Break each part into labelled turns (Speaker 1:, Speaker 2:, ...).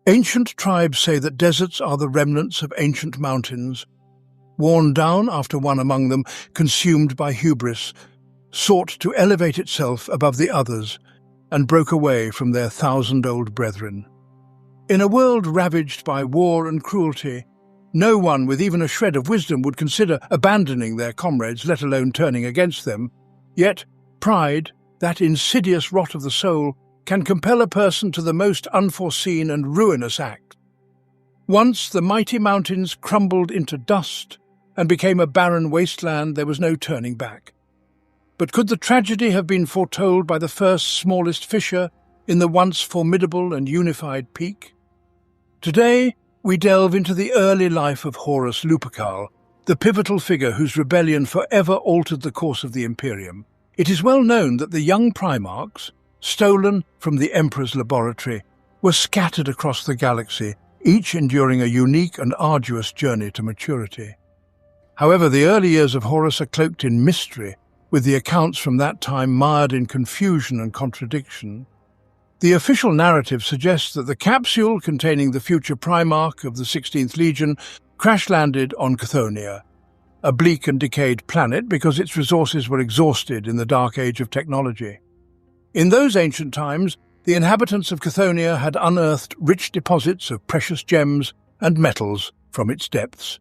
Speaker 1: Ancient tribes say that deserts are the remnants of ancient mountains, worn down after one among them, consumed by hubris, sought to elevate itself above the others and broke away from their thousand-old brethren. In a world ravaged by war and cruelty, no one with even a shred of wisdom would consider abandoning their comrades, let alone turning against them. Yet pride, that insidious rot of the soul, can compel a person to the most unforeseen and ruinous act. Once the mighty mountains crumbled into dust and became a barren wasteland, there was no turning back. But could the tragedy have been foretold by the first smallest fissure in the once formidable and unified peak? Today, we delve into the early life of Horus Lupercal, the pivotal figure whose rebellion forever altered the course of the Imperium. It is well known that the young Primarchs, stolen from the Emperor's laboratory, were scattered across the galaxy, each enduring a unique and arduous journey to maturity. However, the early years of Horus are cloaked in mystery, with the accounts from that time mired in confusion and contradiction. The official narrative suggests that the capsule containing the future Primarch of the 16th Legion crash-landed on Chthoniya, a bleak and decayed planet because its resources were exhausted in the dark age of technology. In those ancient times, the inhabitants of Chthoniya had unearthed rich deposits of precious gems and metals from its depths.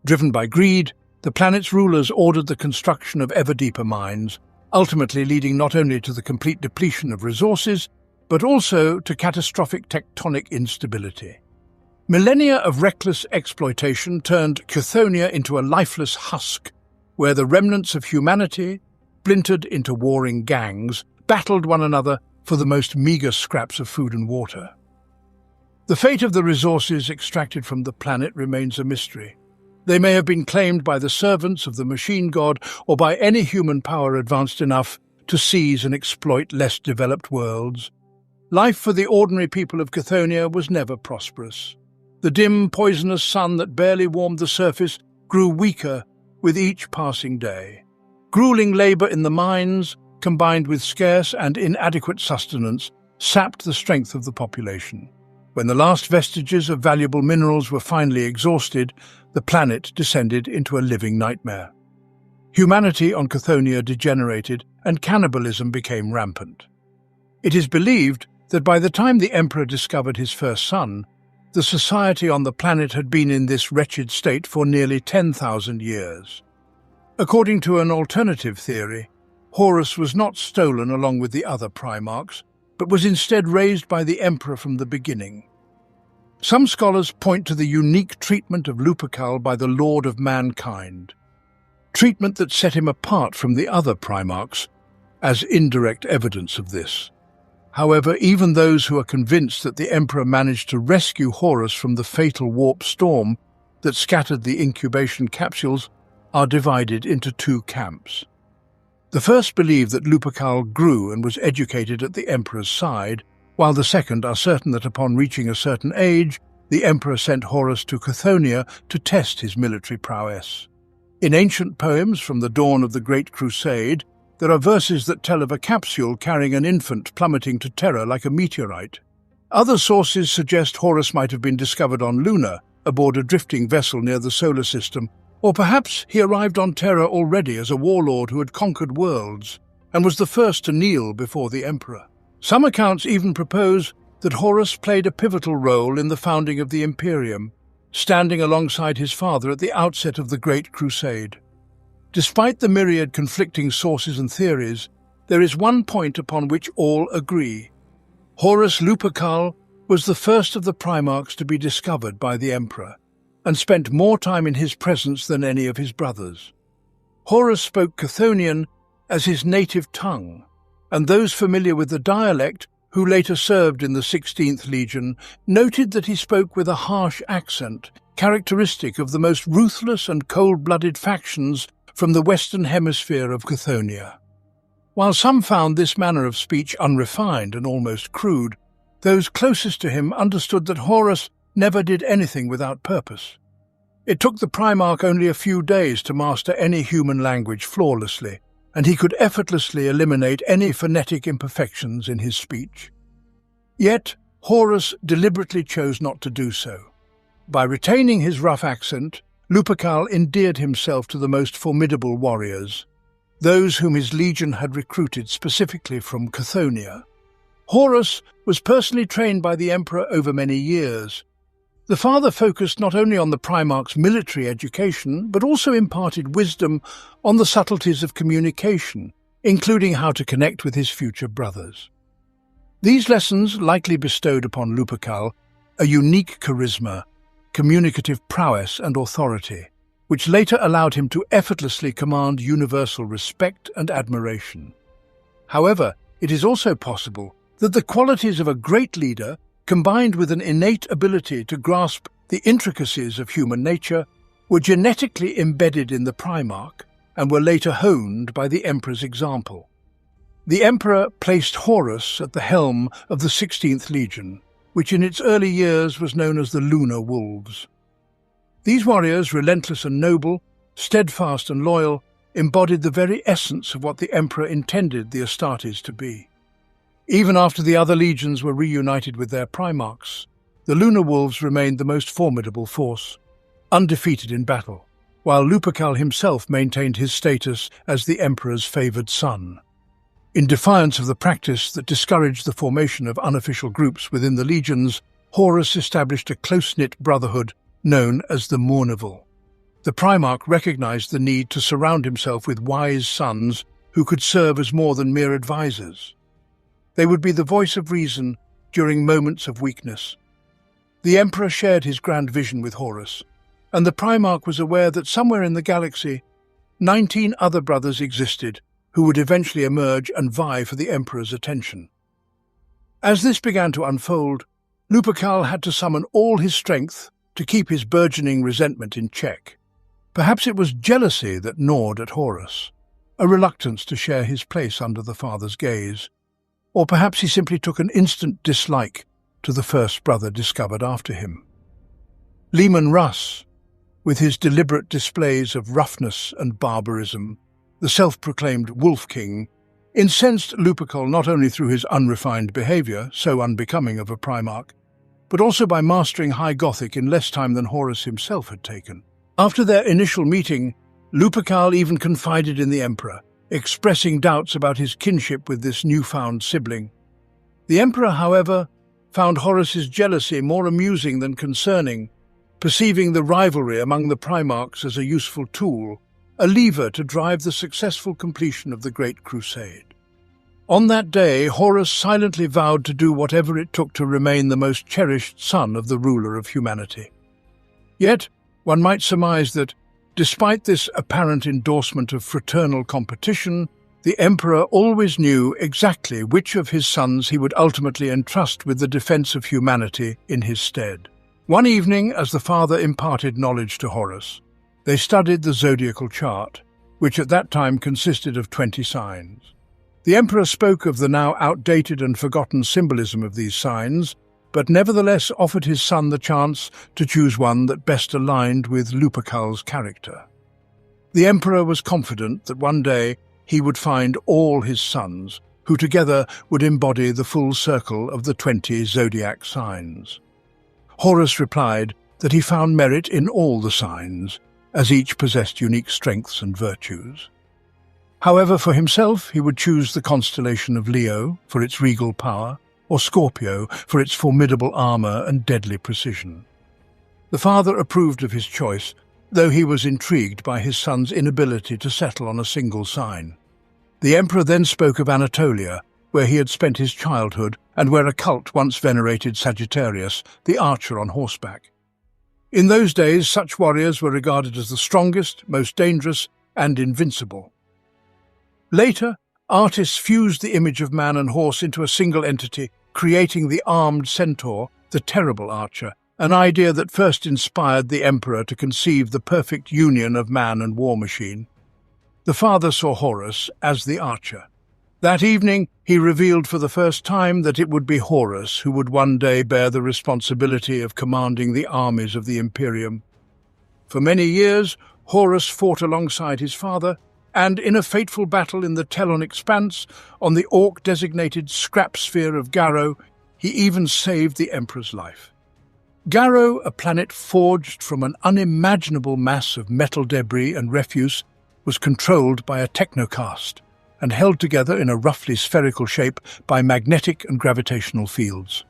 Speaker 1: Driven by greed, the planet's rulers ordered the construction of ever-deeper mines, ultimately leading not only to the complete depletion of resources, but also to catastrophic tectonic instability. Millennia of reckless exploitation turned Chthoniya into a lifeless husk, where the remnants of humanity, splintered into warring gangs, battled one another for the most meagre scraps of food and water. The fate of the resources extracted from the planet remains a mystery. They may have been claimed by the servants of the machine god or by any human power advanced enough to seize and exploit less developed worlds. Life for the ordinary people of Chthoniya was never prosperous. The dim, poisonous sun that barely warmed the surface grew weaker with each passing day. Grueling labor in the mines, combined with scarce and inadequate sustenance, sapped the strength of the population. When the last vestiges of valuable minerals were finally exhausted, the planet descended into a living nightmare. Humanity on Chthoniya degenerated, and cannibalism became rampant. It is believed that by the time the Emperor discovered his first son, the society on the planet had been in this wretched state for nearly 10,000 years. According to an alternative theory, Horus was not stolen along with the other Primarchs, but was instead raised by the Emperor from the beginning. Some scholars point to the unique treatment of Lupercal by the Lord of Mankind, treatment that set him apart from the other Primarchs, as indirect evidence of this. However, even those who are convinced that the Emperor managed to rescue Horus from the fatal warp storm that scattered the incubation capsules are divided into two camps. The first believe that Lupercal grew and was educated at the Emperor's side, while the second are certain that upon reaching a certain age, the Emperor sent Horus to Chthoniya to test his military prowess. In ancient poems from the dawn of the Great Crusade, there are verses that tell of a capsule carrying an infant plummeting to Terra like a meteorite. Other sources suggest Horus might have been discovered on Luna, aboard a drifting vessel near the solar system, or perhaps he arrived on Terra already as a warlord who had conquered worlds, and was the first to kneel before the Emperor. Some accounts even propose that Horus played a pivotal role in the founding of the Imperium, standing alongside his father at the outset of the Great Crusade. Despite the myriad conflicting sources and theories, there is one point upon which all agree. Horus Lupercal was the first of the Primarchs to be discovered by the Emperor, and spent more time in his presence than any of his brothers. Horus spoke Chthonian as his native tongue, and those familiar with the dialect, who later served in the 16th Legion, noted that he spoke with a harsh accent, characteristic of the most ruthless and cold-blooded factions from the Western Hemisphere of Chthoniya. While some found this manner of speech unrefined and almost crude, those closest to him understood that Horus never did anything without purpose. It took the Primarch only a few days to master any human language flawlessly, and he could effortlessly eliminate any phonetic imperfections in his speech. Yet, Horus deliberately chose not to do so. By retaining his rough accent, Lupercal endeared himself to the most formidable warriors, those whom his legion had recruited specifically from Chthoniya. Horus was personally trained by the emperor over many years. The father focused not only on the Primarch's military education, but also imparted wisdom on the subtleties of communication, including how to connect with his future brothers. These lessons likely bestowed upon Lupercal a unique charisma, communicative prowess and authority, which later allowed him to effortlessly command universal respect and admiration. However, it is also possible that the qualities of a great leader, combined with an innate ability to grasp the intricacies of human nature, were genetically embedded in the Primarch and were later honed by the Emperor's example. The Emperor placed Horus at the helm of the 16th Legion, which in its early years was known as the Lunar Wolves. These warriors, relentless and noble, steadfast and loyal, embodied the very essence of what the Emperor intended the Astartes to be. Even after the other legions were reunited with their Primarchs, the Lunar Wolves remained the most formidable force, undefeated in battle, while Lupercal himself maintained his status as the Emperor's favoured son. In defiance of the practice that discouraged the formation of unofficial groups within the legions, Horus established a close-knit brotherhood known as the Mournival. The Primarch recognized the need to surround himself with wise sons who could serve as more than mere advisors. They would be the voice of reason during moments of weakness. The Emperor shared his grand vision with Horus, and the Primarch was aware that somewhere in the galaxy, 19 other brothers existed who would eventually emerge and vie for the Emperor's attention. As this began to unfold, Lupercal had to summon all his strength to keep his burgeoning resentment in check. Perhaps it was jealousy that gnawed at Horus, a reluctance to share his place under the father's gaze, or perhaps he simply took an instant dislike to the first brother discovered after him. Leman Russ, with his deliberate displays of roughness and barbarism, the self-proclaimed Wolf King, incensed Lupercal not only through his unrefined behaviour, so unbecoming of a Primarch, but also by mastering High Gothic in less time than Horus himself had taken. After their initial meeting, Lupercal even confided in the Emperor, expressing doubts about his kinship with this newfound sibling. The Emperor, however, found Horus's jealousy more amusing than concerning, perceiving the rivalry among the Primarchs as a useful tool, a lever to drive the successful completion of the Great Crusade. On that day, Horus silently vowed to do whatever it took to remain the most cherished son of the ruler of humanity. Yet, one might surmise that, despite this apparent endorsement of fraternal competition, the Emperor always knew exactly which of his sons he would ultimately entrust with the defense of humanity in his stead. One evening, as the father imparted knowledge to Horus, they studied the zodiacal chart, which at that time consisted of 20 signs. The Emperor spoke of the now outdated and forgotten symbolism of these signs, but nevertheless offered his son the chance to choose one that best aligned with Lupercal's character. The Emperor was confident that one day he would find all his sons, who together would embody the full circle of the 20 zodiac signs. Horus replied that he found merit in all the signs, as each possessed unique strengths and virtues. However, for himself, he would choose the constellation of Leo for its regal power, or Scorpio for its formidable armor and deadly precision. The father approved of his choice, though he was intrigued by his son's inability to settle on a single sign. The Emperor then spoke of Anatolia, where he had spent his childhood and where a cult once venerated Sagittarius, the archer on horseback. In those days, such warriors were regarded as the strongest, most dangerous, and invincible. Later, artists fused the image of man and horse into a single entity, creating the armed centaur, the terrible archer, an idea that first inspired the Emperor to conceive the perfect union of man and war machine. The father saw Horus as the archer. That evening, he revealed for the first time that it would be Horus who would one day bear the responsibility of commanding the armies of the Imperium. For many years, Horus fought alongside his father, and in a fateful battle in the Telon Expanse, on the orc-designated scrap sphere of Garrow, He even saved the Emperor's life. Garrow, a planet forged from an unimaginable mass of metal debris and refuse, was controlled by a technocast and held together in a roughly spherical shape by magnetic and gravitational fields.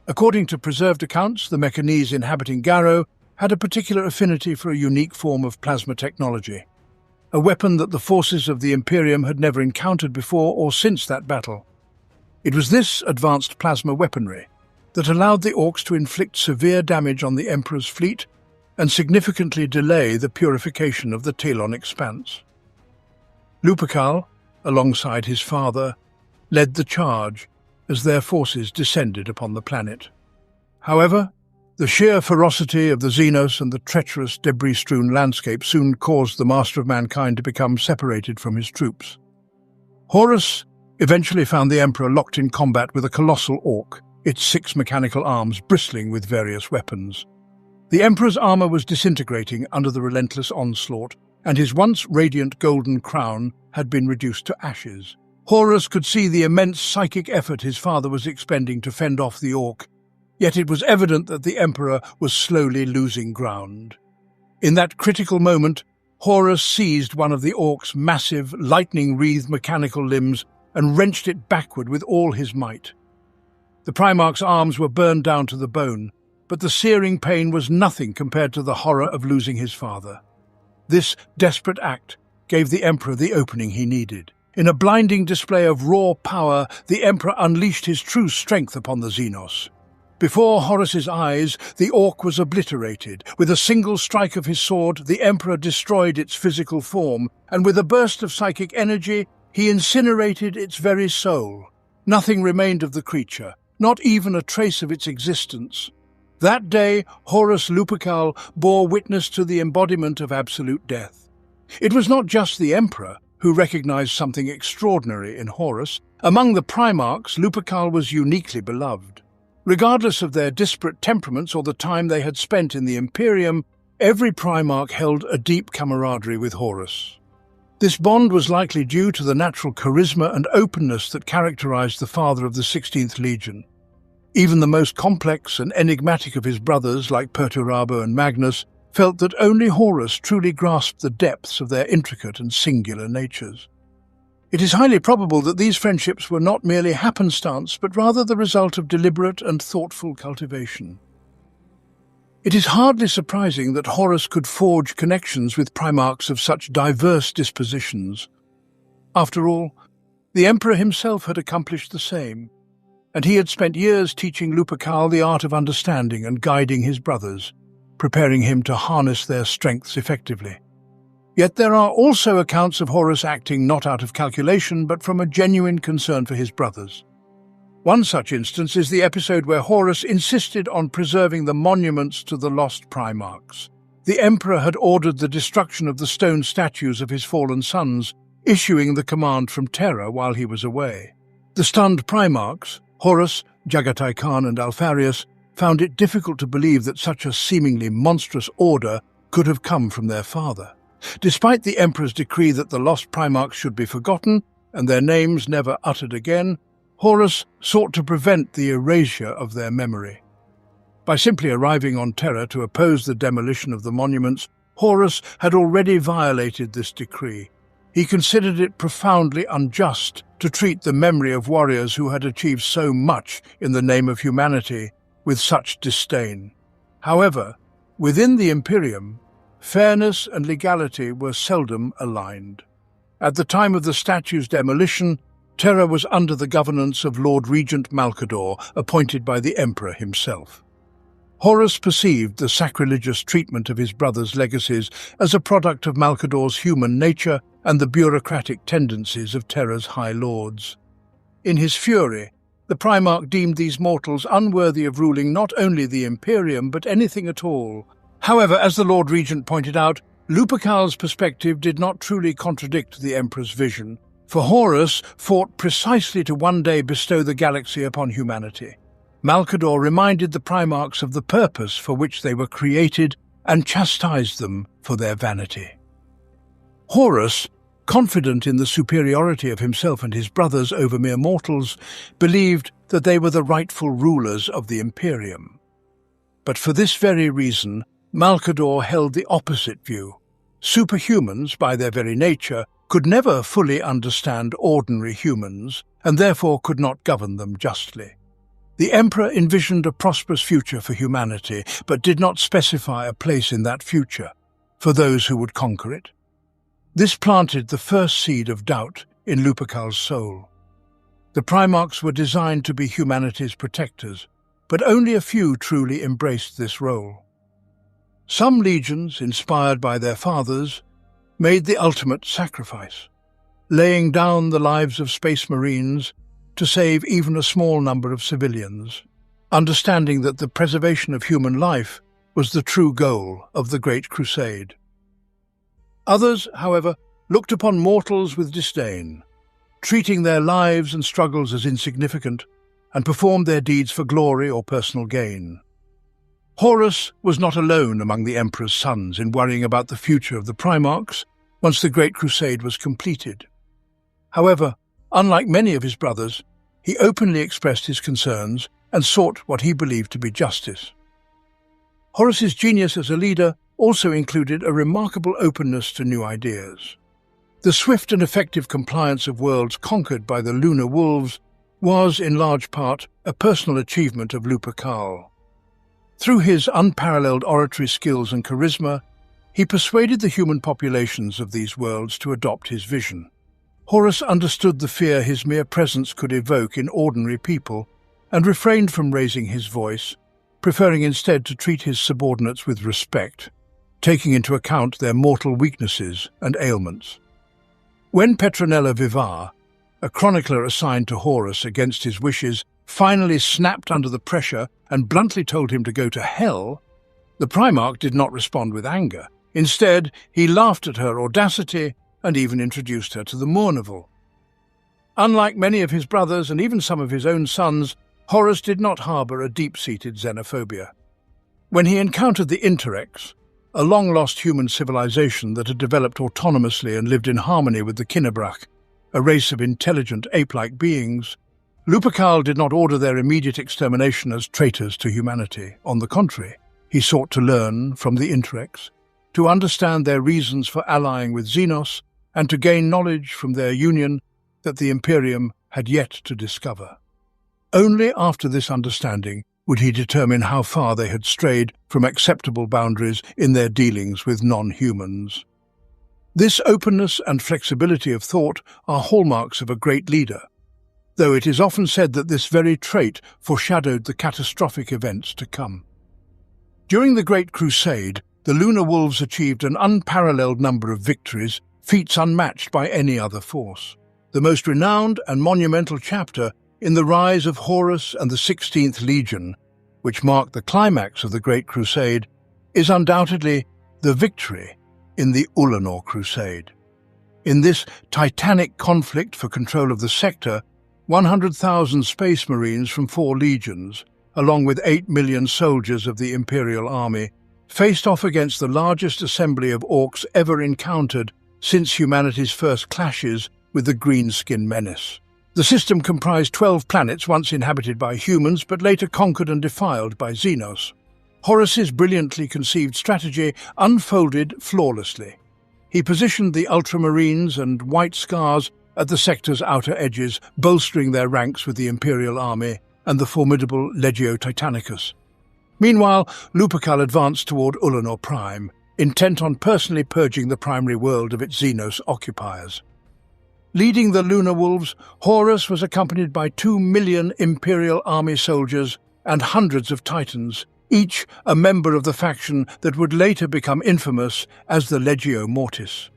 Speaker 1: According to preserved accounts, the Mechanese inhabiting Garrow had a particular affinity for a unique form of plasma technology, a weapon that the forces of the Imperium had never encountered before or since that battle. It was this advanced plasma weaponry that allowed the Orcs to inflict severe damage on the Emperor's fleet and significantly delay the purification of the Talon expanse. Lupercal, alongside his father, led the charge as their forces descended upon the planet. However, the sheer ferocity of the Xenos and the treacherous, debris-strewn landscape soon caused the Master of Mankind to become separated from his troops. Horus eventually found the Emperor locked in combat with a colossal Orc, its 6 mechanical arms bristling with various weapons. The Emperor's armor was disintegrating under the relentless onslaught, and his once radiant golden crown had been reduced to ashes. Horus could see the immense psychic effort his father was expending to fend off the Orc, yet it was evident that the Emperor was slowly losing ground. In that critical moment, Horus seized one of the Orc's massive, lightning-wreathed mechanical limbs and wrenched it backward with all his might. The Primarch's arms were burned down to the bone, but the searing pain was nothing compared to the horror of losing his father. This desperate act gave the Emperor the opening he needed. In a blinding display of raw power, the Emperor unleashed his true strength upon the Xenos. Before Horus's eyes, the Orc was obliterated. With a single strike of his sword, the Emperor destroyed its physical form, and with a burst of psychic energy, he incinerated its very soul. Nothing remained of the creature, not even a trace of its existence. That day, Horus Lupercal bore witness to the embodiment of absolute death. It was not just the Emperor who recognized something extraordinary in Horus. Among the Primarchs, Lupercal was uniquely beloved. Regardless of their disparate temperaments or the time they had spent in the Imperium, every Primarch held a deep camaraderie with Horus. This bond was likely due to the natural charisma and openness that characterized the father of the 16th Legion. Even the most complex and enigmatic of his brothers, like Perturabo and Magnus, felt that only Horus truly grasped the depths of their intricate and singular natures. It is highly probable that these friendships were not merely happenstance, but rather the result of deliberate and thoughtful cultivation. It is hardly surprising that Horus could forge connections with Primarchs of such diverse dispositions. After all, the Emperor himself had accomplished the same, and he had spent years teaching Lupercal the art of understanding and guiding his brothers, preparing him to harness their strengths effectively. Yet there are also accounts of Horus acting not out of calculation, but from a genuine concern for his brothers. One such instance is the episode where Horus insisted on preserving the monuments to the lost Primarchs. The Emperor had ordered the destruction of the stone statues of his fallen sons, issuing the command from Terra while he was away. The stunned Primarchs, Horus, Jagatai Khan and Alpharius, found it difficult to believe that such a seemingly monstrous order could have come from their father. Despite the Emperor's decree that the lost Primarchs should be forgotten and their names never uttered again, Horus sought to prevent the erasure of their memory. By simply arriving on Terra to oppose the demolition of the monuments, Horus had already violated this decree. He considered it profoundly unjust to treat the memory of warriors who had achieved so much in the name of humanity with such disdain. However, within the Imperium, fairness and legality were seldom aligned. At the time of the statue's demolition, Terra was under the governance of Lord Regent Malcador, appointed by the Emperor himself. Horus perceived the sacrilegious treatment of his brother's legacies as a product of Malcador's human nature and the bureaucratic tendencies of Terra's High Lords. In his fury, the Primarch deemed these mortals unworthy of ruling not only the Imperium but anything at all. However, as the Lord Regent pointed out, Lupercal's perspective did not truly contradict the Emperor's vision, for Horus fought precisely to one day bestow the galaxy upon humanity. Malcador reminded the Primarchs of the purpose for which they were created and chastised them for their vanity. Horus confident in the superiority of himself and his brothers over mere mortals, believed that they were the rightful rulers of the Imperium. But for this very reason, Malcador held the opposite view. Superhumans, by their very nature, could never fully understand ordinary humans, and therefore could not govern them justly. The Emperor envisioned a prosperous future for humanity, but did not specify a place in that future for those who would conquer it. This planted the first seed of doubt in Lupercal's soul. The Primarchs were designed to be humanity's protectors, but only a few truly embraced this role. Some legions, inspired by their fathers, made the ultimate sacrifice, laying down the lives of space marines to save even a small number of civilians, understanding that the preservation of human life was the true goal of the Great Crusade. Others, however, looked upon mortals with disdain, treating their lives and struggles as insignificant, and performed their deeds for glory or personal gain. Horus was not alone among the Emperor's sons in worrying about the future of the Primarchs once the Great Crusade was completed. However, unlike many of his brothers, he openly expressed his concerns and sought what he believed to be justice. Horus's genius as a leader also included a remarkable openness to new ideas. The swift and effective compliance of worlds conquered by the lunar wolves was, in large part, a personal achievement of Lupercal. Through his unparalleled oratory skills and charisma, he persuaded the human populations of these worlds to adopt his vision. Horus understood the fear his mere presence could evoke in ordinary people and refrained from raising his voice, preferring instead to treat his subordinates with respect, taking into account their mortal weaknesses and ailments. When Petronella Vivar, a chronicler assigned to Horus against his wishes, finally snapped under the pressure and bluntly told him to go to hell, the Primarch did not respond with anger. Instead, he laughed at her audacity and even introduced her to the Mournival. Unlike many of his brothers and even some of his own sons, Horus did not harbour a deep-seated xenophobia. When he encountered the Interrex, a long-lost human civilization that had developed autonomously and lived in harmony with the Kinnebrach, a race of intelligent ape-like beings, Lupercal did not order their immediate extermination as traitors to humanity. On the contrary, he sought to learn from the Interrex, to understand their reasons for allying with Xenos, and to gain knowledge from their union that the Imperium had yet to discover. Only after this understanding would he determine how far they had strayed from acceptable boundaries in their dealings with non-humans. This openness and flexibility of thought are hallmarks of a great leader, though it is often said that this very trait foreshadowed the catastrophic events to come. During the Great Crusade, the Lunar Wolves achieved an unparalleled number of victories, feats unmatched by any other force. The most renowned and monumental chapter in the rise of Horus and the 16th Legion, which marked the climax of the Great Crusade, is undoubtedly the victory in the Ullanor Crusade. In this titanic conflict for control of the sector, 100,000 space marines from 4 legions, along with 8 million soldiers of the Imperial Army, faced off against the largest assembly of orcs ever encountered since humanity's first clashes with the Greenskin menace. The system comprised 12 planets once inhabited by humans but later conquered and defiled by Xenos. Horus's brilliantly conceived strategy unfolded flawlessly. He positioned the Ultramarines and White Scars at the sector's outer edges, bolstering their ranks with the Imperial Army and the formidable Legio Titanicus. Meanwhile, Lupercal advanced toward Ullanor Prime, intent on personally purging the primary world of its Xenos occupiers. Leading the Lunar Wolves, Horus was accompanied by 2 million Imperial Army soldiers and hundreds of Titans, each a member of the faction that would later become infamous as the Legio Mortis.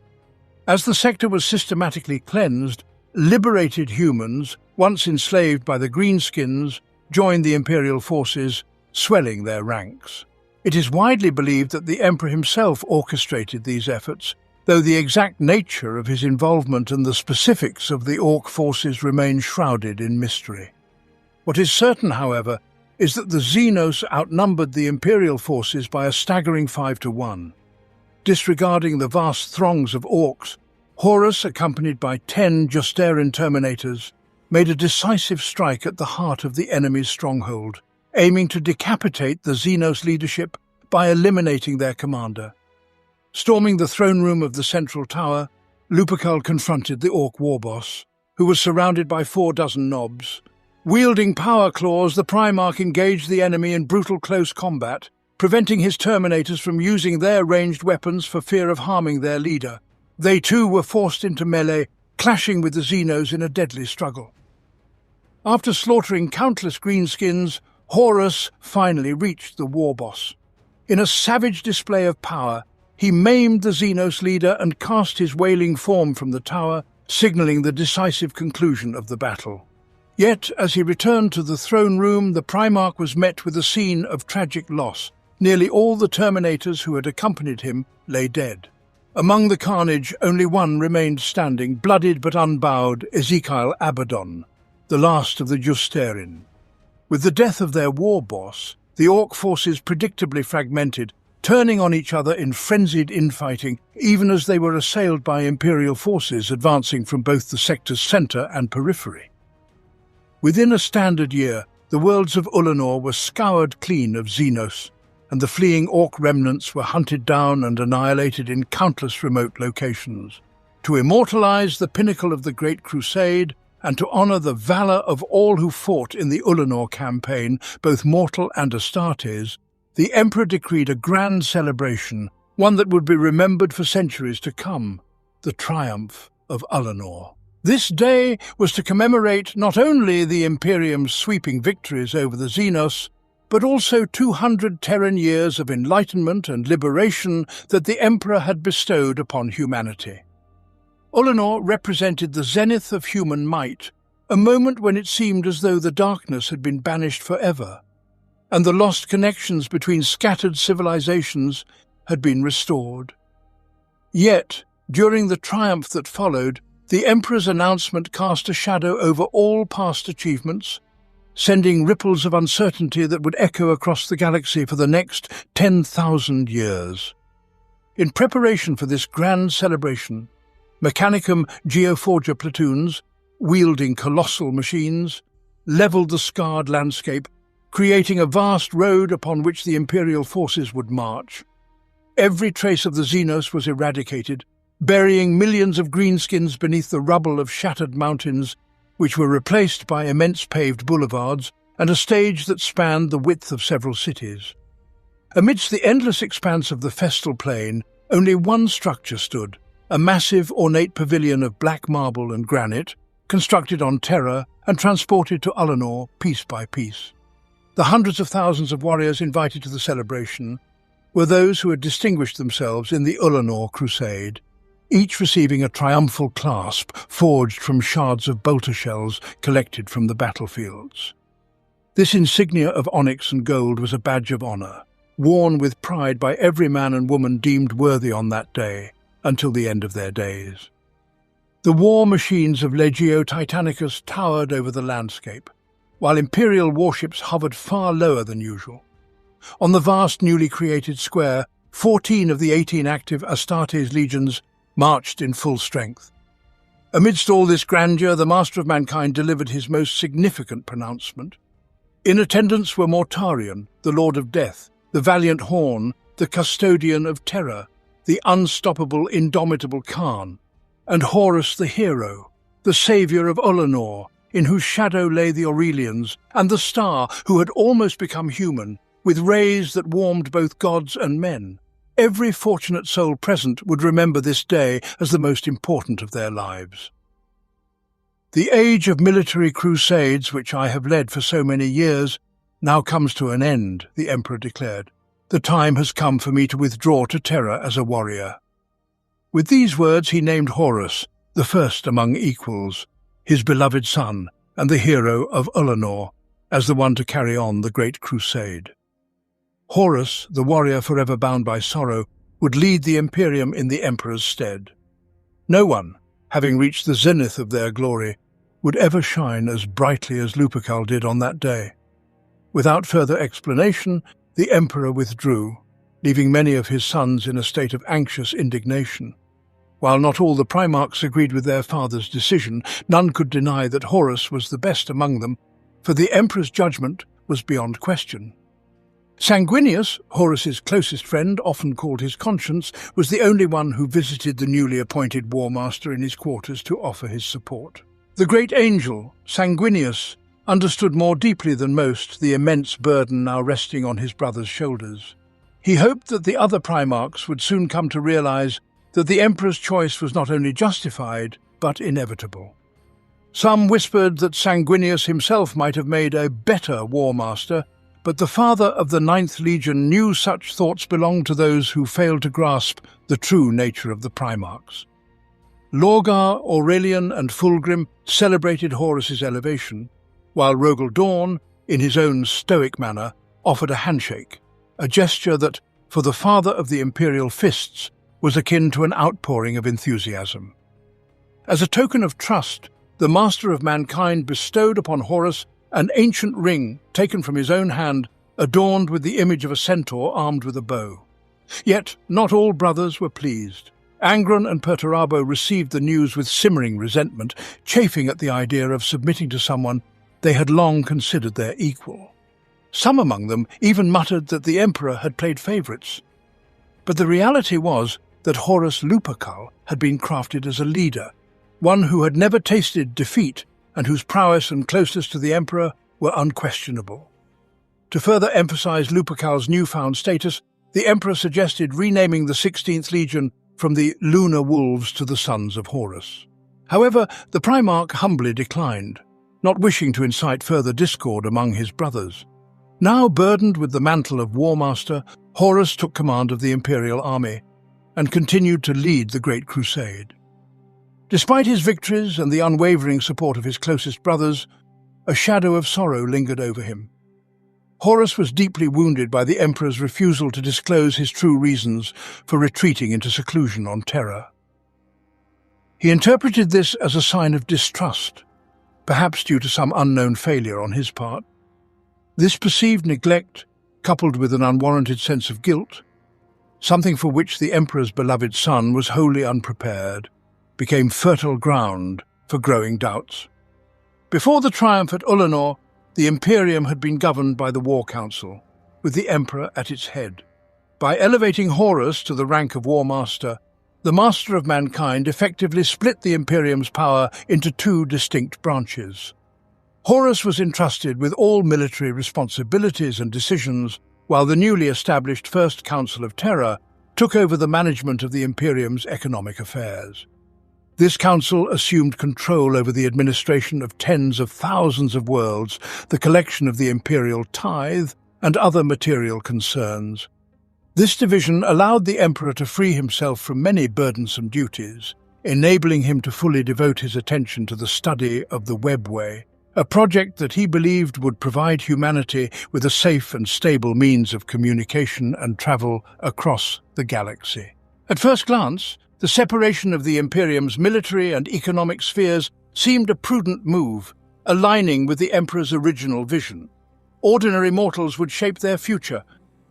Speaker 1: As the sector was systematically cleansed, liberated humans, once enslaved by the Greenskins, joined the Imperial forces, swelling their ranks. It is widely believed that the Emperor himself orchestrated these efforts, though the exact nature of his involvement and the specifics of the Orc forces remain shrouded in mystery. What is certain, however, is that the Xenos outnumbered the Imperial forces by a staggering 5-1. Disregarding the vast throngs of Orcs, Horus, accompanied by 10 Justeran Terminators, made a decisive strike at the heart of the enemy's stronghold, aiming to decapitate the Xenos leadership by eliminating their commander. Storming the throne room of the central tower, Lupercal confronted the Orc warboss, who was surrounded by 4 nobs. Wielding power claws, the Primarch engaged the enemy in brutal close combat, preventing his Terminators from using their ranged weapons for fear of harming their leader. They too were forced into melee, clashing with the Xenos in a deadly struggle. After slaughtering countless greenskins, Horus finally reached the warboss. In a savage display of power, he maimed the Xenos leader and cast his wailing form from the tower, signaling the decisive conclusion of the battle. Yet, as he returned to the throne room, the Primarch was met with a scene of tragic loss. Nearly all the Terminators who had accompanied him lay dead. Among the carnage, only one remained standing, bloodied but unbowed, Ezekiel Abaddon, the last of the Justerin. With the death of their war boss, the Orc forces predictably fragmented, turning on each other in frenzied infighting, even as they were assailed by Imperial forces advancing from both the sector's centre and periphery. Within a standard year, the worlds of Ullanor were scoured clean of Xenos, and the fleeing Orc remnants were hunted down and annihilated in countless remote locations. To immortalize the pinnacle of the Great Crusade, and to honor the valor of all who fought in the Ullanor campaign, both mortal and Astartes, the Emperor decreed a grand celebration, one that would be remembered for centuries to come, the triumph of Ullanor. This day was to commemorate not only the Imperium's sweeping victories over the Xenos, but also 200 Terran years of enlightenment and liberation that the Emperor had bestowed upon humanity. Ullanor represented the zenith of human might, a moment when it seemed as though the darkness had been banished forever, and the lost connections between scattered civilizations had been restored. Yet, during the triumph that followed, the Emperor's announcement cast a shadow over all past achievements, sending ripples of uncertainty that would echo across the galaxy for the next 10,000 years. In preparation for this grand celebration, Mechanicum Geoforger platoons, wielding colossal machines, leveled the scarred landscape, creating a vast road upon which the Imperial forces would march. Every trace of the Xenos was eradicated, burying millions of greenskins beneath the rubble of shattered mountains, which were replaced by immense paved boulevards and a stage that spanned the width of several cities. Amidst the endless expanse of the festal plain, only one structure stood, a massive ornate pavilion of black marble and granite, constructed on Terra and transported to Ullanor piece by piece. The hundreds of thousands of warriors invited to the celebration were those who had distinguished themselves in the Ullanor Crusade, each receiving a triumphal clasp forged from shards of bolter shells collected from the battlefields. This insignia of onyx and gold was a badge of honor, worn with pride by every man and woman deemed worthy on that day, until the end of their days. The war machines of Legio Titanicus towered over the landscape, while Imperial warships hovered far lower than usual. On the vast newly created square, 14 of the 18 active Astartes legions marched in full strength. Amidst all this grandeur, the Master of Mankind delivered his most significant pronouncement. In attendance were Mortarion, the Lord of Death, the valiant Horn, the custodian of Terror, the unstoppable, indomitable Khan, and Horus the hero, the saviour of Ullanor, in whose shadow lay the Aurelians, and the star who had almost become human, with rays that warmed both gods and men. Every fortunate soul present would remember this day as the most important of their lives. The age of military crusades, which I have led for so many years, now comes to an end, the Emperor declared. The time has come for me to withdraw to Terra as a warrior. With these words he named Horus, the first among equals, his beloved son and the hero of Ullanor, as the one to carry on the Great Crusade. Horus, the warrior forever bound by sorrow, would lead the Imperium in the Emperor's stead. No one, having reached the zenith of their glory, would ever shine as brightly as Lupercal did on that day. Without further explanation, the Emperor withdrew, leaving many of his sons in a state of anxious indignation. While not all the Primarchs agreed with their father's decision, none could deny that Horus was the best among them, for the Emperor's judgment was beyond question. Sanguinius, Horus's closest friend, often called his conscience, was the only one who visited the newly appointed War Master in his quarters to offer his support. The great angel, Sanguinius, understood more deeply than most the immense burden now resting on his brother's shoulders. He hoped that the other Primarchs would soon come to realize that the Emperor's choice was not only justified, but inevitable. Some whispered that Sanguinius himself might have made a better War Master, but the father of the 9th Legion knew such thoughts belonged to those who failed to grasp the true nature of the Primarchs. Lorgar, Aurelian and Fulgrim celebrated Horus's elevation, while Rogel Dawn, in his own stoic manner, offered a handshake, a gesture that, for the father of the Imperial Fists, was akin to an outpouring of enthusiasm. As a token of trust, the Master of Mankind bestowed upon Horus an ancient ring taken from his own hand, adorned with the image of a centaur armed with a bow. Yet not all brothers were pleased. Angron and Perturabo received the news with simmering resentment, chafing at the idea of submitting to someone they had long considered their equal. Some among them even muttered that the Emperor had played favourites. But the reality was that Horus Lupercal had been crafted as a leader, one who had never tasted defeat and whose prowess and closeness to the Emperor were unquestionable. To further emphasize Lupercal's newfound status, the Emperor suggested renaming the 16th Legion from the Lunar Wolves to the Sons of Horus. However, the Primarch humbly declined, not wishing to incite further discord among his brothers. Now burdened with the mantle of War Master, Horus took command of the Imperial army and continued to lead the Great Crusade. Despite his victories and the unwavering support of his closest brothers, a shadow of sorrow lingered over him. Horus was deeply wounded by the Emperor's refusal to disclose his true reasons for retreating into seclusion on Terra. He interpreted this as a sign of distrust, perhaps due to some unknown failure on his part. This perceived neglect, coupled with an unwarranted sense of guilt, something for which the Emperor's beloved son was wholly unprepared, became fertile ground for growing doubts. Before the triumph at Ulanor, the Imperium had been governed by the War Council, with the Emperor at its head. By elevating Horus to the rank of War Master, the Master of Mankind effectively split the Imperium's power into two distinct branches. Horus was entrusted with all military responsibilities and decisions, while the newly established First Council of Terra took over the management of the Imperium's economic affairs. This council assumed control over the administration of tens of thousands of worlds, the collection of the imperial tithe, and other material concerns. This division allowed the Emperor to free himself from many burdensome duties, enabling him to fully devote his attention to the study of the Webway, a project that he believed would provide humanity with a safe and stable means of communication and travel across the galaxy. At first glance, the separation of the Imperium's military and economic spheres seemed a prudent move, aligning with the Emperor's original vision. Ordinary mortals would shape their future,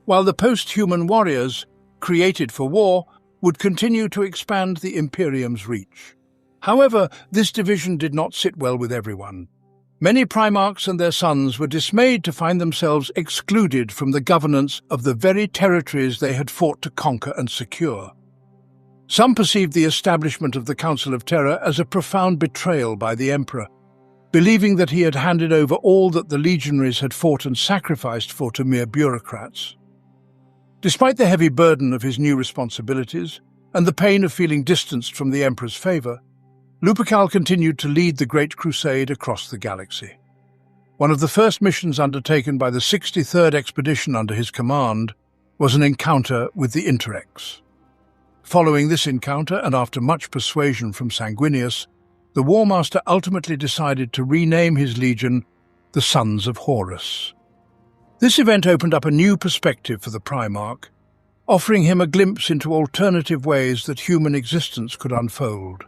Speaker 1: while the post-human warriors, created for war, would continue to expand the Imperium's reach. However, this division did not sit well with everyone. Many Primarchs and their sons were dismayed to find themselves excluded from the governance of the very territories they had fought to conquer and secure. Some perceived the establishment of the Council of Terra as a profound betrayal by the Emperor, believing that he had handed over all that the legionaries had fought and sacrificed for to mere bureaucrats. Despite the heavy burden of his new responsibilities and the pain of feeling distanced from the Emperor's favour, Lupercal continued to lead the Great Crusade across the galaxy. One of the first missions undertaken by the 63rd expedition under his command was an encounter with the Interrex. Following this encounter, and after much persuasion from Sanguinius, the War Master ultimately decided to rename his legion the Sons of Horus. This event opened up a new perspective for the Primarch, offering him a glimpse into alternative ways that human existence could unfold.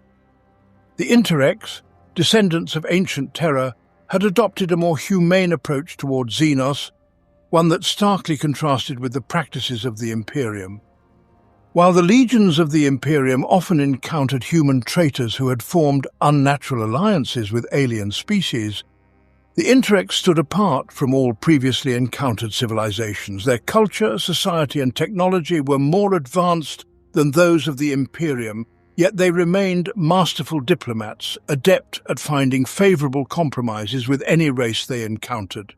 Speaker 1: The Interrex, descendants of ancient Terra, had adopted a more humane approach toward Xenos, one that starkly contrasted with the practices of the Imperium. While the legions of the Imperium often encountered human traitors who had formed unnatural alliances with alien species, the Interrex stood apart from all previously encountered civilizations. Their culture, society, and technology were more advanced than those of the Imperium, yet they remained masterful diplomats, adept at finding favorable compromises with any race they encountered.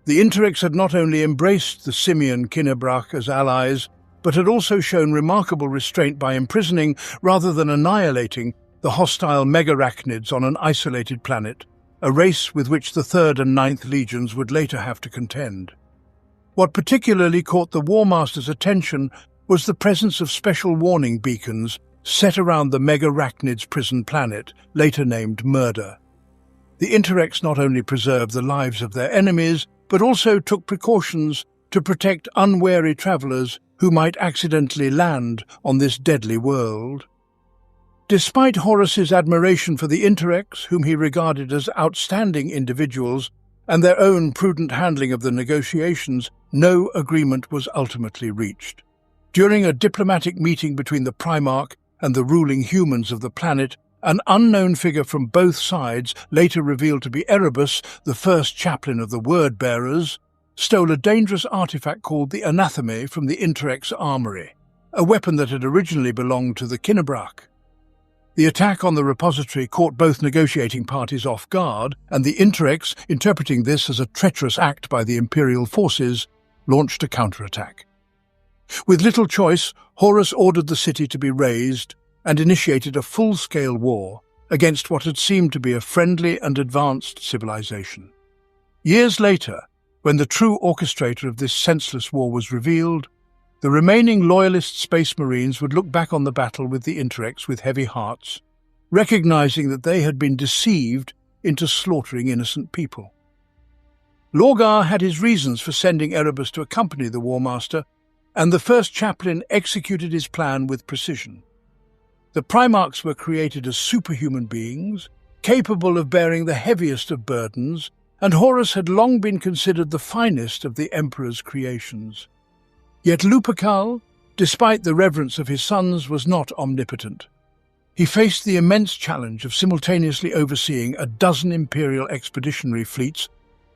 Speaker 1: The Interrex had not only embraced the simian Kinnebrach as allies, but had also shown remarkable restraint by imprisoning, rather than annihilating, the hostile megarachnids on an isolated planet, a race with which the 3rd and 9th Legions would later have to contend. What particularly caught the War Master's attention was the presence of special warning beacons set around the megarachnid's prison planet, later named Murder. The Interrex not only preserved the lives of their enemies, but also took precautions to protect unwary travelers who might accidentally land on this deadly world. Despite Horus's admiration for the Interrex, whom he regarded as outstanding individuals, and their own prudent handling of the negotiations, no agreement was ultimately reached. During a diplomatic meeting between the Primarch and the ruling humans of the planet, an unknown figure from both sides, later revealed to be Erebus, the first chaplain of the Word-Bearers, stole a dangerous artifact called the Anatheme from the Interrex armory, a weapon that had originally belonged to the Kinnebrach. The attack on the repository caught both negotiating parties off guard, and the Interrex, interpreting this as a treacherous act by the Imperial forces, launched a counterattack. With little choice, Horus ordered the city to be razed and initiated a full-scale war against what had seemed to be a friendly and advanced civilization. Years later, when the true orchestrator of this senseless war was revealed, the remaining loyalist space marines would look back on the battle with the Interrex with heavy hearts, recognizing that they had been deceived into slaughtering innocent people. Lorgar had his reasons for sending Erebus to accompany the War Master, and the first chaplain executed his plan with precision. The Primarchs were created as superhuman beings, capable of bearing the heaviest of burdens, and Horus had long been considered the finest of the Emperor's creations. Yet Lupercal, despite the reverence of his sons, was not omnipotent. He faced the immense challenge of simultaneously overseeing a dozen Imperial expeditionary fleets,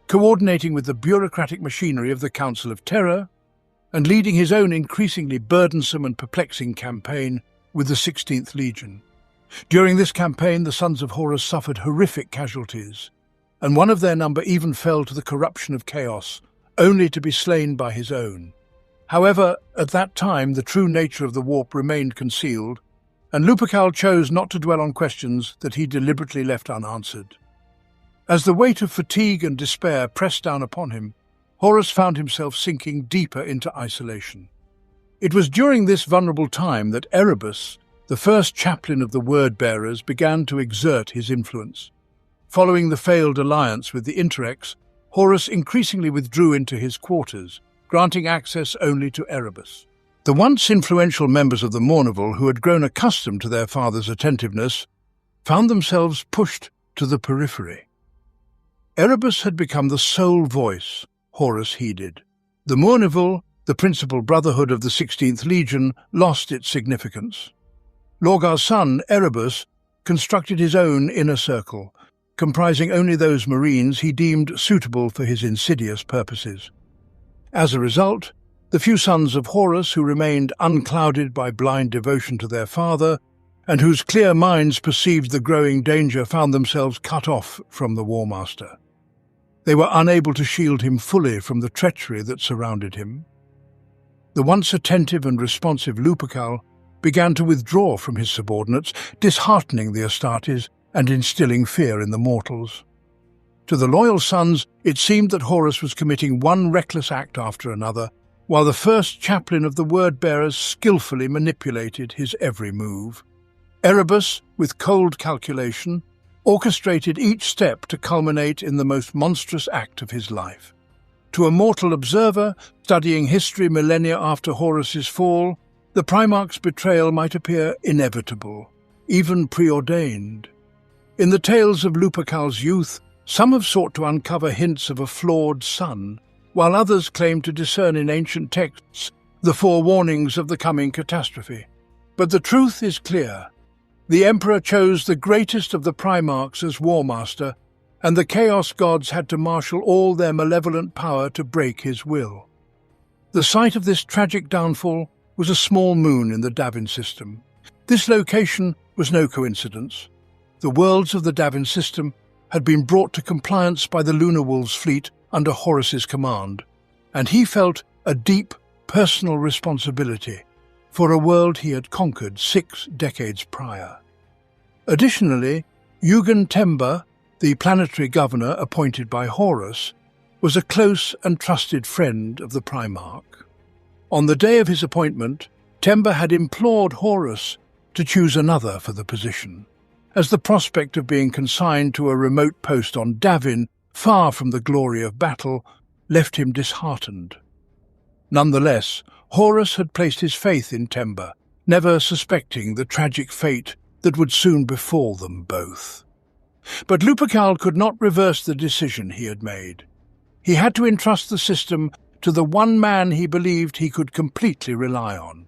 Speaker 1: coordinating with the bureaucratic machinery of the Council of Terror, and leading his own increasingly burdensome and perplexing campaign with the 16th Legion. During this campaign, the sons of Horus suffered horrific casualties, and one of their number even fell to the corruption of chaos, only to be slain by his own. However, at that time, the true nature of the warp remained concealed, and Lupercal chose not to dwell on questions that he deliberately left unanswered. As the weight of fatigue and despair pressed down upon him, Horus found himself sinking deeper into isolation. It was during this vulnerable time that Erebus, the first chaplain of the Word-Bearers, began to exert his influence. Following the failed alliance with the Interrex, Horus increasingly withdrew into his quarters, granting access only to Erebus. The once influential members of the Mournival, who had grown accustomed to their father's attentiveness, found themselves pushed to the periphery. Erebus had become the sole voice Horus heeded. The Mournival, the principal brotherhood of the 16th Legion, lost its significance. Lorgar's son, Erebus, constructed his own inner circle, comprising only those marines he deemed suitable for his insidious purposes. As a result, the few sons of Horus who remained unclouded by blind devotion to their father, and whose clear minds perceived the growing danger, found themselves cut off from the War Master. They were unable to shield him fully from the treachery that surrounded him. The once attentive and responsive Lupercal began to withdraw from his subordinates, disheartening the Astartes and instilling fear in the mortals. To the loyal sons, it seemed that Horus was committing one reckless act after another, while the first chaplain of the Word-Bearers skillfully manipulated his every move. Erebus, with cold calculation, orchestrated each step to culminate in the most monstrous act of his life. To a mortal observer, studying history millennia after Horus's fall, the Primarch's betrayal might appear inevitable, even preordained. In the tales of Lupercal's youth, some have sought to uncover hints of a flawed son, while others claim to discern in ancient texts the forewarnings of the coming catastrophe. But the truth is clear. The Emperor chose the greatest of the Primarchs as War Master, and the Chaos Gods had to marshal all their malevolent power to break his will. The site of this tragic downfall was a small moon in the Davin system. This location was no coincidence. The worlds of the Davin system had been brought to compliance by the Lunar Wolves fleet under Horus's command, and he felt a deep personal responsibility for a world he had conquered 6 decades prior. Additionally, Yugen Temba, the planetary governor appointed by Horus, was a close and trusted friend of the Primarch. On the day of his appointment, Temba had implored Horus to choose another for the position, as the prospect of being consigned to a remote post on Davin, far from the glory of battle, left him disheartened. Nonetheless, Horus had placed his faith in Temba, never suspecting the tragic fate that would soon befall them both. But Lupercal could not reverse the decision he had made. He had to entrust the system to the one man he believed he could completely rely on.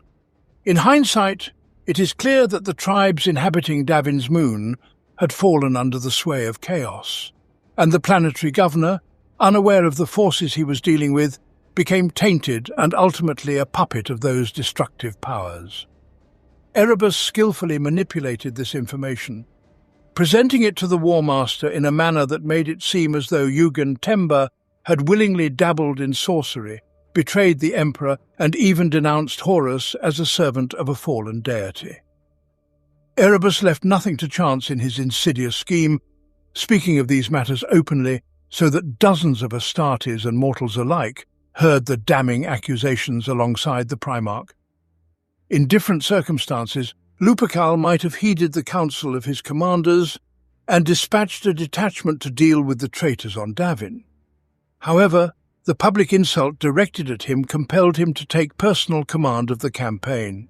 Speaker 1: In hindsight, it is clear that the tribes inhabiting Davin's moon had fallen under the sway of chaos, and the planetary governor, unaware of the forces he was dealing with, became tainted and ultimately a puppet of those destructive powers. Erebus skillfully manipulated this information, presenting it to the War Master in a manner that made it seem as though Yugen Temba had willingly dabbled in sorcery, betrayed the Emperor, and even denounced Horus as a servant of a fallen deity. Erebus left nothing to chance in his insidious scheme, speaking of these matters openly so that dozens of Astartes and mortals alike heard the damning accusations alongside the Primarch. In different circumstances, Lupercal might have heeded the counsel of his commanders and dispatched a detachment to deal with the traitors on Davin. However, the public insult directed at him compelled him to take personal command of the campaign.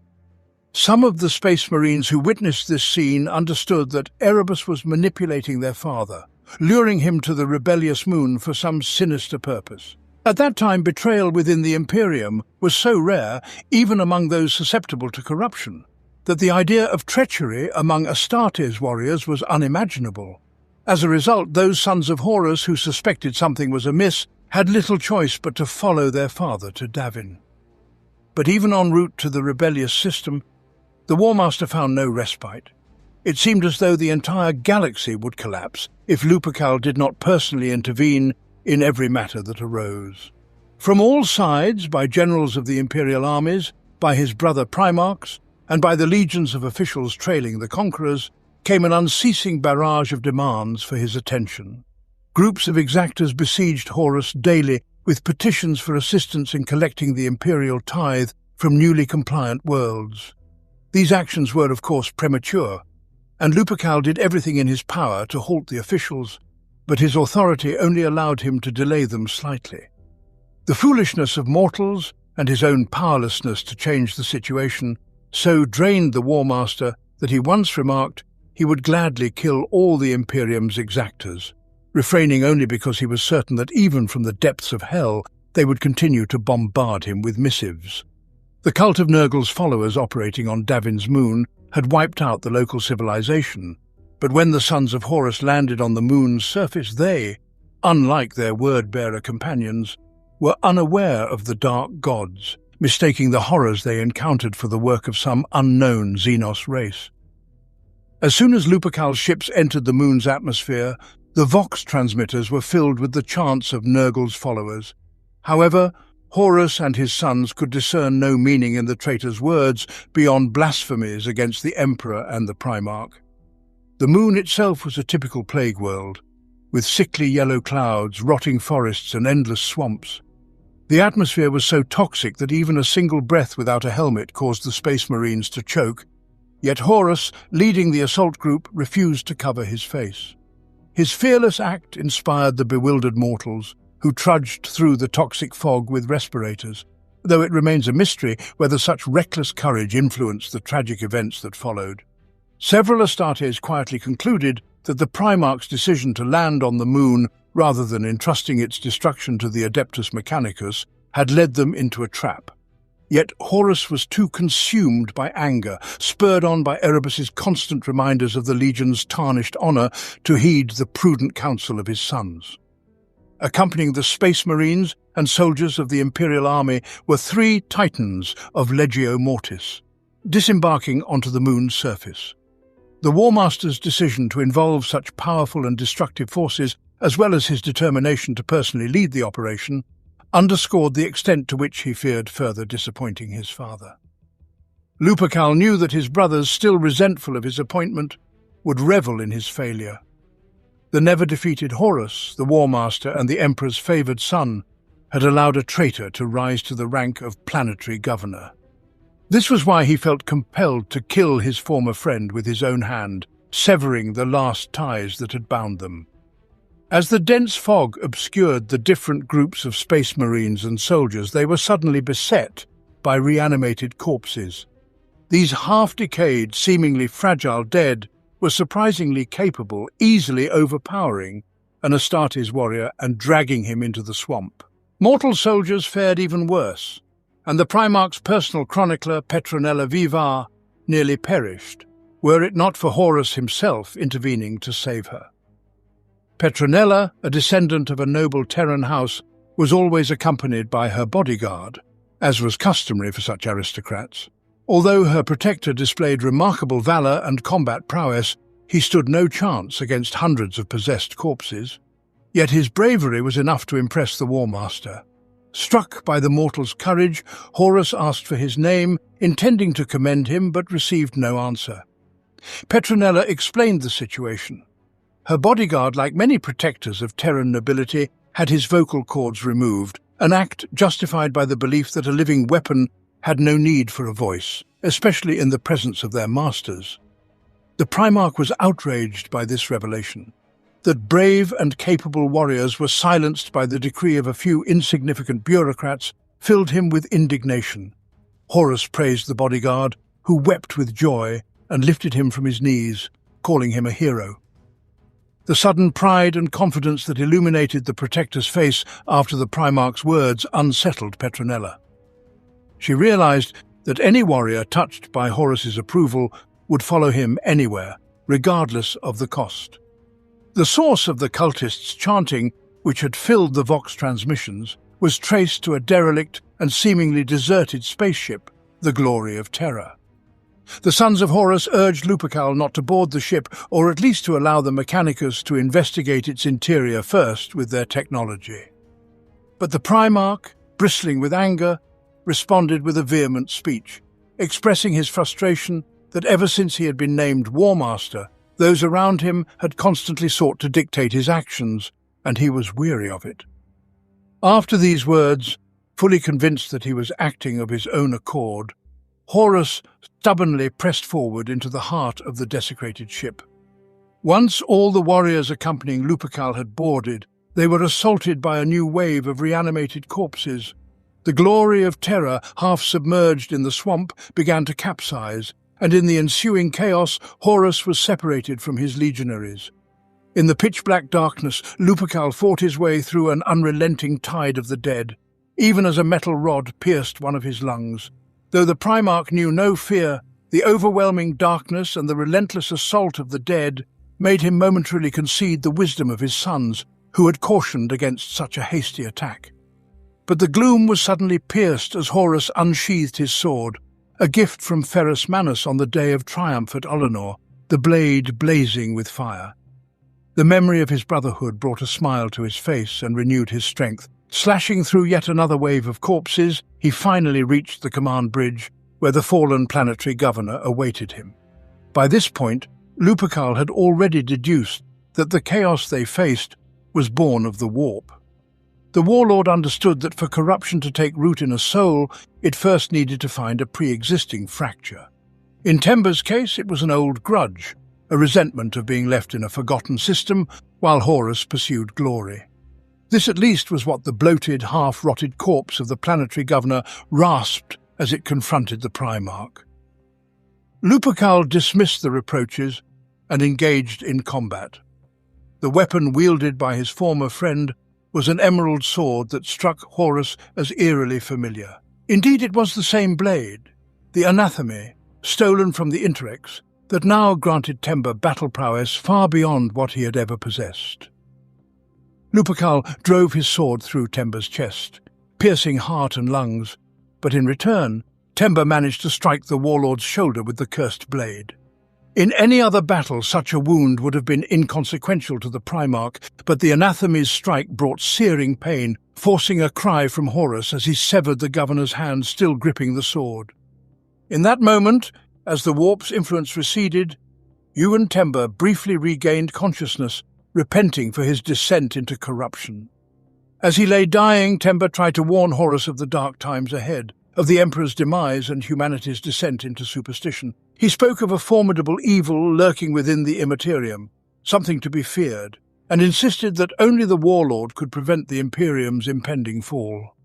Speaker 1: Some of the Space Marines who witnessed this scene understood that Erebus was manipulating their father, luring him to the rebellious moon for some sinister purpose. At that time, betrayal within the Imperium was so rare, even among those susceptible to corruption, that the idea of treachery among Astartes warriors was unimaginable. As a result, those sons of Horus who suspected something was amiss had little choice but to follow their father to Davin. But even en route to the rebellious system, the War Master found no respite. It seemed as though the entire galaxy would collapse if Lupercal did not personally intervene in every matter that arose. From all sides, by generals of the imperial armies, by his brother Primarchs, and by the legions of officials trailing the conquerors, came an unceasing barrage of demands for his attention. Groups of exactors besieged Horus daily with petitions for assistance in collecting the imperial tithe from newly compliant worlds. These actions were, of course, premature, and Lupercal did everything in his power to halt the officials, but his authority only allowed him to delay them slightly. The foolishness of mortals and his own powerlessness to change the situation so drained the War Master that he once remarked he would gladly kill all the Imperium's exactors, refraining only because he was certain that even from the depths of hell they would continue to bombard him with missives. The cult of Nurgle's followers operating on Davin's moon had wiped out the local civilization, but when the sons of Horus landed on the moon's surface, they, unlike their word-bearer companions, were unaware of the dark gods, mistaking the horrors they encountered for the work of some unknown Xenos race. As soon as Lupercal's ships entered the moon's atmosphere, the Vox transmitters were filled with the chants of Nurgle's followers. However, Horus and his sons could discern no meaning in the traitor's words beyond blasphemies against the Emperor and the Primarch. The moon itself was a typical plague world, with sickly yellow clouds, rotting forests and endless swamps. The atmosphere was so toxic that even a single breath without a helmet caused the Space Marines to choke, yet Horus, leading the assault group, refused to cover his face. His fearless act inspired the bewildered mortals, who trudged through the toxic fog with respirators, though it remains a mystery whether such reckless courage influenced the tragic events that followed. Several Astartes quietly concluded that the Primarch's decision to land on the moon rather than entrusting its destruction to the Adeptus Mechanicus had led them into a trap. Yet Horus was too consumed by anger, spurred on by Erebus's constant reminders of the Legion's tarnished honor, to heed the prudent counsel of his sons. Accompanying the Space Marines and soldiers of the Imperial Army were 3 Titans of Legio Mortis, disembarking onto the moon's surface. The War Master's decision to involve such powerful and destructive forces, as well as his determination to personally lead the operation, underscored the extent to which he feared further disappointing his father. Lupercal knew that his brothers, still resentful of his appointment, would revel in his failure. The never-defeated Horus, the War Master and the Emperor's favoured son, had allowed a traitor to rise to the rank of planetary governor. This was why he felt compelled to kill his former friend with his own hand, severing the last ties that had bound them. As the dense fog obscured the different groups of Space Marines and soldiers, they were suddenly beset by reanimated corpses. These half-decayed, seemingly fragile dead were surprisingly capable, easily overpowering an Astartes warrior and dragging him into the swamp. Mortal soldiers fared even worse, and the Primarch's personal chronicler, Petronella Vivar, nearly perished, were it not for Horus himself intervening to save her. Petronella, a descendant of a noble Terran house, was always accompanied by her bodyguard, as was customary for such aristocrats. Although her protector displayed remarkable valor and combat prowess, he stood no chance against hundreds of possessed corpses. Yet his bravery was enough to impress the War Master. Struck by the mortal's courage, Horus asked for his name, intending to commend him, but received no answer. Petronella explained the situation. Her bodyguard, like many protectors of Terran nobility, had his vocal cords removed, an act justified by the belief that a living weapon had no need for a voice, especially in the presence of their masters. The Primarch was outraged by this revelation. That brave and capable warriors were silenced by the decree of a few insignificant bureaucrats filled him with indignation. Horus praised the bodyguard, who wept with joy and lifted him from his knees, calling him a hero. The sudden pride and confidence that illuminated the Protector's face after the Primarch's words unsettled Petronella. She realized that any warrior touched by Horus's approval would follow him anywhere, regardless of the cost. The source of the cultists' chanting, which had filled the Vox transmissions, was traced to a derelict and seemingly deserted spaceship, the Glory of Terror. The sons of Horus urged Lupercal not to board the ship, or at least to allow the Mechanicus to investigate its interior first with their technology. But the Primarch, bristling with anger, responded with a vehement speech, expressing his frustration that ever since he had been named War Master, those around him had constantly sought to dictate his actions, and he was weary of it. After these words, fully convinced that he was acting of his own accord, Horus stubbornly pressed forward into the heart of the desecrated ship. Once all the warriors accompanying Lupercal had boarded, they were assaulted by a new wave of reanimated corpses. The Glory of Terror, half submerged in the swamp, began to capsize, and in the ensuing chaos, Horus was separated from his legionaries. In the pitch-black darkness, Lupercal fought his way through an unrelenting tide of the dead, even as a metal rod pierced one of his lungs. Though the Primarch knew no fear, the overwhelming darkness and the relentless assault of the dead made him momentarily concede the wisdom of his sons, who had cautioned against such a hasty attack. But the gloom was suddenly pierced as Horus unsheathed his sword, a gift from Ferrus Manus on the day of triumph at Olenor, the blade blazing with fire. The memory of his brotherhood brought a smile to his face and renewed his strength. Slashing through yet another wave of corpses, he finally reached the command bridge, where the fallen planetary governor awaited him. By this point, Lupercal had already deduced that the chaos they faced was born of the warp. The warlord understood that for corruption to take root in a soul, it first needed to find a pre-existing fracture. In Temba's case, it was an old grudge, a resentment of being left in a forgotten system, while Horus pursued glory. This at least was what the bloated, half-rotted corpse of the planetary governor rasped as it confronted the Primarch. Lupercal dismissed the reproaches and engaged in combat. The weapon wielded by his former friend was an emerald sword that struck Horus as eerily familiar. Indeed, it was the same blade, the anatheme, stolen from the Interrex, that now granted Temba battle prowess far beyond what he had ever possessed. Lupercal drove his sword through Temba's chest, piercing heart and lungs, but in return, Temba managed to strike the warlord's shoulder with the cursed blade. In any other battle, such a wound would have been inconsequential to the Primarch, but the anatheme's strike brought searing pain, forcing a cry from Horus as he severed the governor's hand still gripping the sword. In that moment, as the warp's influence receded, Yuan Temba briefly regained consciousness, repenting for his descent into corruption. As he lay dying, Temba tried to warn Horus of the dark times ahead, of the Emperor's demise and humanity's descent into superstition. He spoke of a formidable evil lurking within the Immaterium, something to be feared, and insisted that only the warlord could prevent the Imperium's impending fall.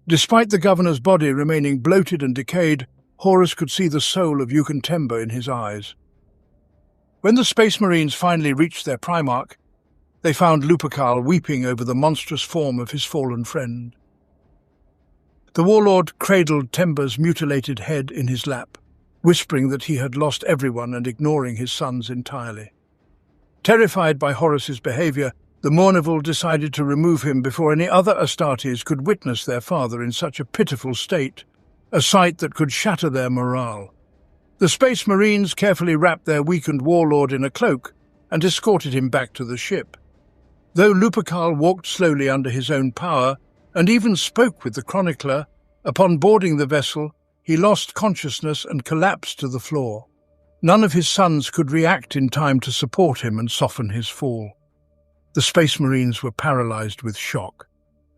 Speaker 1: Despite the governor's body remaining bloated and decayed, Horus could see the soul of Yuan Temba in his eyes. When the Space Marines finally reached their Primarch, they found Lupercal weeping over the monstrous form of his fallen friend. The warlord cradled Temba's mutilated head in his lap, whispering that he had lost everyone and ignoring his sons entirely. Terrified by Horus's behavior, the Mournival decided to remove him before any other Astartes could witness their father in such a pitiful state, a sight that could shatter their morale. The Space Marines carefully wrapped their weakened warlord in a cloak and escorted him back to the ship. Though Lupercal walked slowly under his own power and even spoke with the chronicler, upon boarding the vessel, he lost consciousness and collapsed to the floor. None of his sons could react in time to support him and soften his fall. The Space Marines were paralyzed with shock.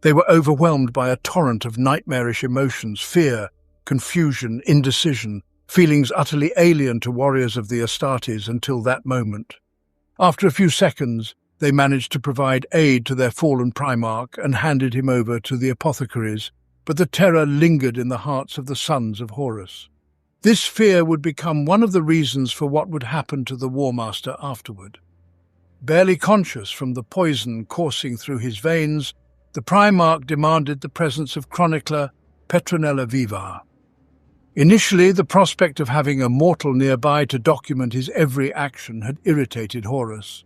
Speaker 1: They were overwhelmed by a torrent of nightmarish emotions, fear, confusion, indecision, feelings utterly alien to warriors of the Astartes until that moment. After a few seconds, they managed to provide aid to their fallen Primarch and handed him over to the apothecaries, but the terror lingered in the hearts of the sons of Horus. This fear would become one of the reasons for what would happen to the War Master afterward. Barely conscious from the poison coursing through his veins, the Primarch demanded the presence of chronicler Petronella Vivar. Initially, the prospect of having a mortal nearby to document his every action had irritated Horus.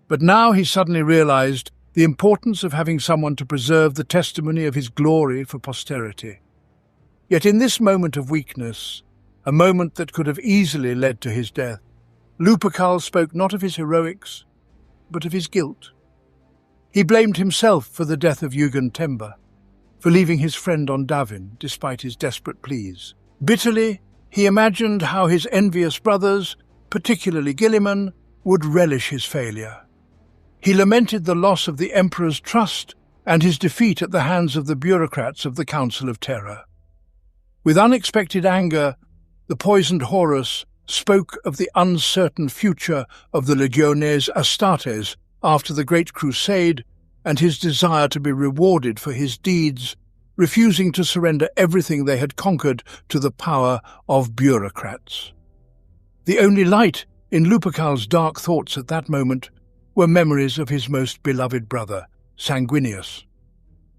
Speaker 1: But now he suddenly realized the importance of having someone to preserve the testimony of his glory for posterity. Yet in this moment of weakness, a moment that could have easily led to his death, Lupercal spoke not of his heroics, but of his guilt. He blamed himself for the death of Yuan Temba, for leaving his friend on Davin despite his desperate pleas. Bitterly, he imagined how his envious brothers, particularly Guilliman, would relish his failure. He lamented the loss of the Emperor's trust and his defeat at the hands of the bureaucrats of the Council of Terror. With unexpected anger, the poisoned Horus spoke of the uncertain future of the Legiones Astartes after the Great Crusade and his desire to be rewarded for his deeds, refusing to surrender everything they had conquered to the power of bureaucrats. The only light in Lupercal's dark thoughts at that moment were memories of his most beloved brother, Sanguinius.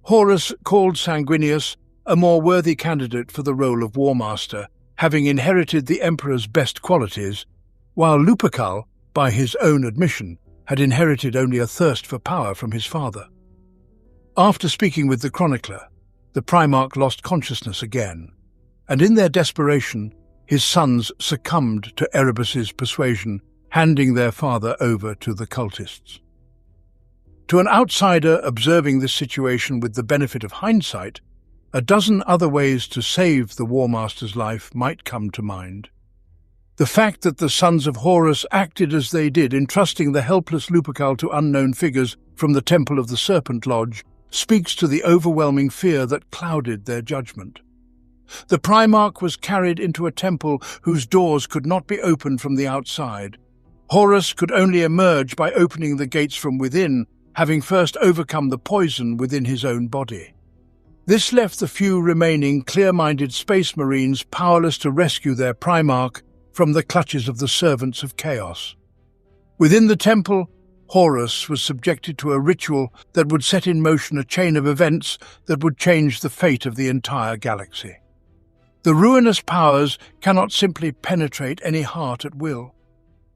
Speaker 1: Horus called Sanguinius a more worthy candidate for the role of War Master, having inherited the Emperor's best qualities, while Lupercal, by his own admission, had inherited only a thirst for power from his father. After speaking with the chronicler, the Primarch lost consciousness again, and in their desperation, his sons succumbed to Erebus's persuasion, handing their father over to the cultists. To an outsider observing this situation with the benefit of hindsight, a dozen other ways to save the War Master's life might come to mind. The fact that the sons of Horus acted as they did, entrusting the helpless Lupercal to unknown figures from the Temple of the Serpent Lodge, speaks to the overwhelming fear that clouded their judgment. The Primarch was carried into a temple whose doors could not be opened from the outside. Horus could only emerge by opening the gates from within, having first overcome the poison within his own body. This left the few remaining clear-minded Space Marines powerless to rescue their Primarch from the clutches of the servants of chaos. Within the temple, Horus was subjected to a ritual that would set in motion a chain of events that would change the fate of the entire galaxy. The ruinous powers cannot simply penetrate any heart at will.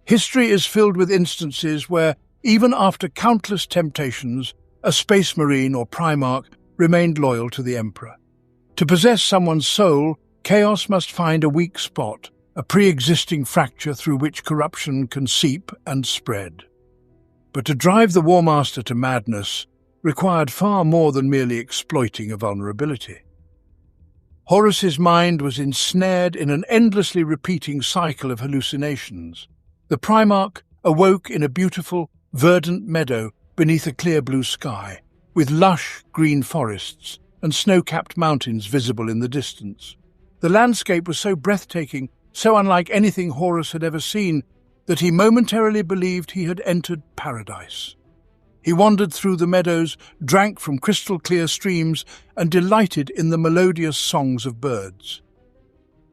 Speaker 1: History is filled with instances where, even after countless temptations, a space marine or Primarch remained loyal to the Emperor. To possess someone's soul, chaos must find a weak spot, a pre-existing fracture through which corruption can seep and spread. But to drive the War Master to madness required far more than merely exploiting a vulnerability. Horus's mind was ensnared in an endlessly repeating cycle of hallucinations. The Primarch awoke in a beautiful, verdant meadow beneath a clear blue sky, with lush green forests and snow-capped mountains visible in the distance. The landscape was so breathtaking, so unlike anything Horus had ever seen, that he momentarily believed he had entered paradise. He wandered through the meadows, drank from crystal-clear streams, and delighted in the melodious songs of birds.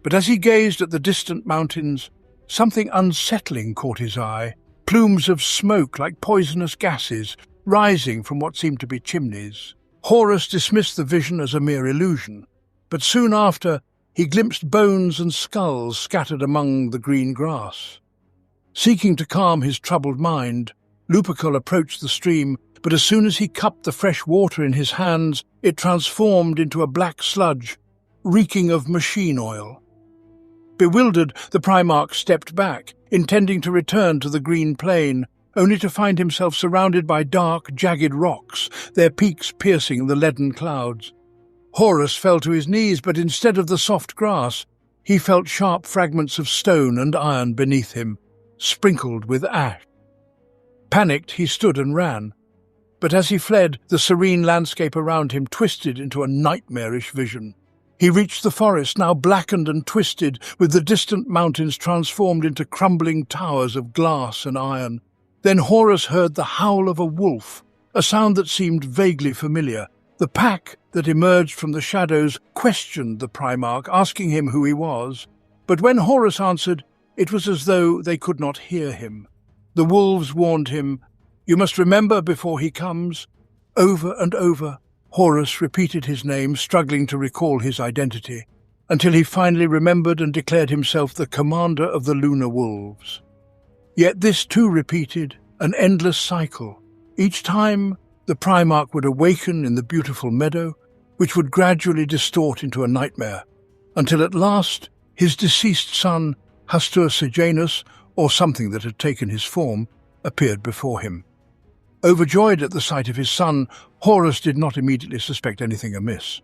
Speaker 1: But as he gazed at the distant mountains, something unsettling caught his eye. Plumes of smoke like poisonous gases rising from what seemed to be chimneys. Horus dismissed the vision as a mere illusion, but soon after he glimpsed bones and skulls scattered among the green grass. Seeking to calm his troubled mind, Lupercal approached the stream, but as soon as he cupped the fresh water in his hands, it transformed into a black sludge, reeking of machine oil. Bewildered, the Primarch stepped back, intending to return to the green plain, only to find himself surrounded by dark, jagged rocks, their peaks piercing the leaden clouds. Horus fell to his knees, but instead of the soft grass, he felt sharp fragments of stone and iron beneath him, sprinkled with ash. Panicked, he stood and ran. But as he fled, the serene landscape around him twisted into a nightmarish vision. He reached the forest, now blackened and twisted, with the distant mountains transformed into crumbling towers of glass and iron. Then Horus heard the howl of a wolf, a sound that seemed vaguely familiar. The pack that emerged from the shadows questioned the Primarch, asking him who he was. But when Horus answered, it was as though they could not hear him. The wolves warned him, "You must remember before he comes." Over and over, Horus repeated his name, struggling to recall his identity, until he finally remembered and declared himself the commander of the Lunar Wolves. Yet this too repeated, an endless cycle. Each time, the Primarch would awaken in the beautiful meadow, which would gradually distort into a nightmare, until at last his deceased son, Hastur Sejanus, or something that had taken his form, appeared before him. Overjoyed at the sight of his son, Horus did not immediately suspect anything amiss.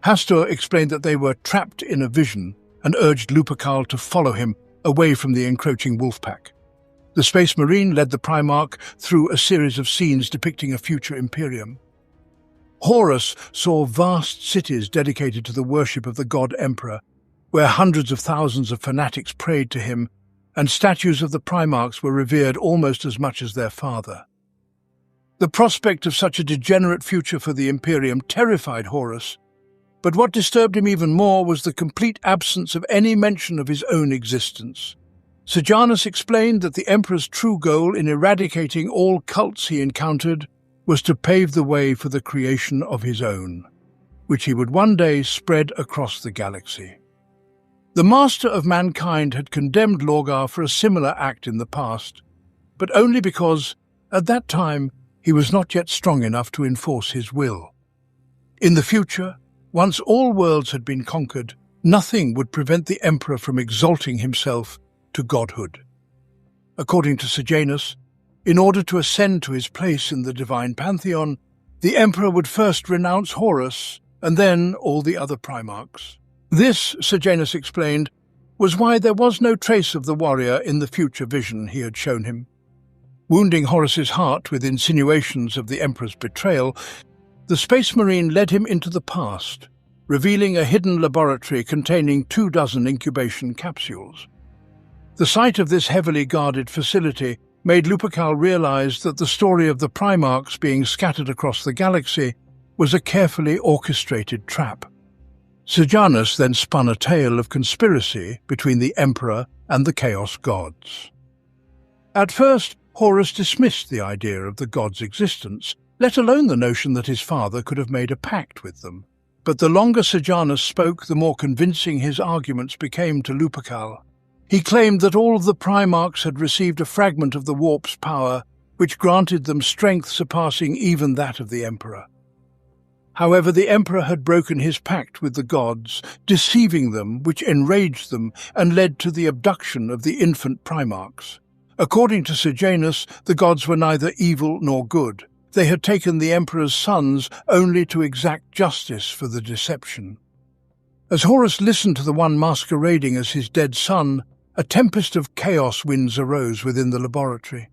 Speaker 1: Hastur explained that they were trapped in a vision and urged Lupercal to follow him away from the encroaching wolf pack. The Space Marine led the Primarch through a series of scenes depicting a future Imperium. Horus saw vast cities dedicated to the worship of the god Emperor, where hundreds of thousands of fanatics prayed to him, and statues of the Primarchs were revered almost as much as their father. The prospect of such a degenerate future for the Imperium terrified Horus, but what disturbed him even more was the complete absence of any mention of his own existence. Sejanus explained that the Emperor's true goal in eradicating all cults he encountered was to pave the way for the creation of his own, which he would one day spread across the galaxy. The Master of Mankind had condemned Lorgar for a similar act in the past, but only because, at that time, he was not yet strong enough to enforce his will. In the future, once all worlds had been conquered, nothing would prevent the Emperor from exalting himself to godhood. According to Sejanus, in order to ascend to his place in the divine pantheon, the Emperor would first renounce Horus and then all the other Primarchs. This, Sejanus explained, was why there was no trace of the warrior in the future vision he had shown him. Wounding Horus's heart with insinuations of the Emperor's betrayal, the Space Marine led him into the past, revealing a hidden laboratory containing 24 incubation capsules. The sight of this heavily guarded facility made Lupercal realize that the story of the Primarchs being scattered across the galaxy was a carefully orchestrated trap. Sejanus then spun a tale of conspiracy between the Emperor and the Chaos Gods. At first, Horus dismissed the idea of the gods' existence, let alone the notion that his father could have made a pact with them. But the longer Sejanus spoke, the more convincing his arguments became to Lupercal. He claimed that all of the Primarchs had received a fragment of the warp's power, which granted them strength surpassing even that of the Emperor. However, the Emperor had broken his pact with the gods, deceiving them, which enraged them and led to the abduction of the infant Primarchs. According to Sejanus, the gods were neither evil nor good. They had taken the Emperor's sons only to exact justice for the deception. As Horus listened to the one masquerading as his dead son, a tempest of chaos winds arose within the laboratory.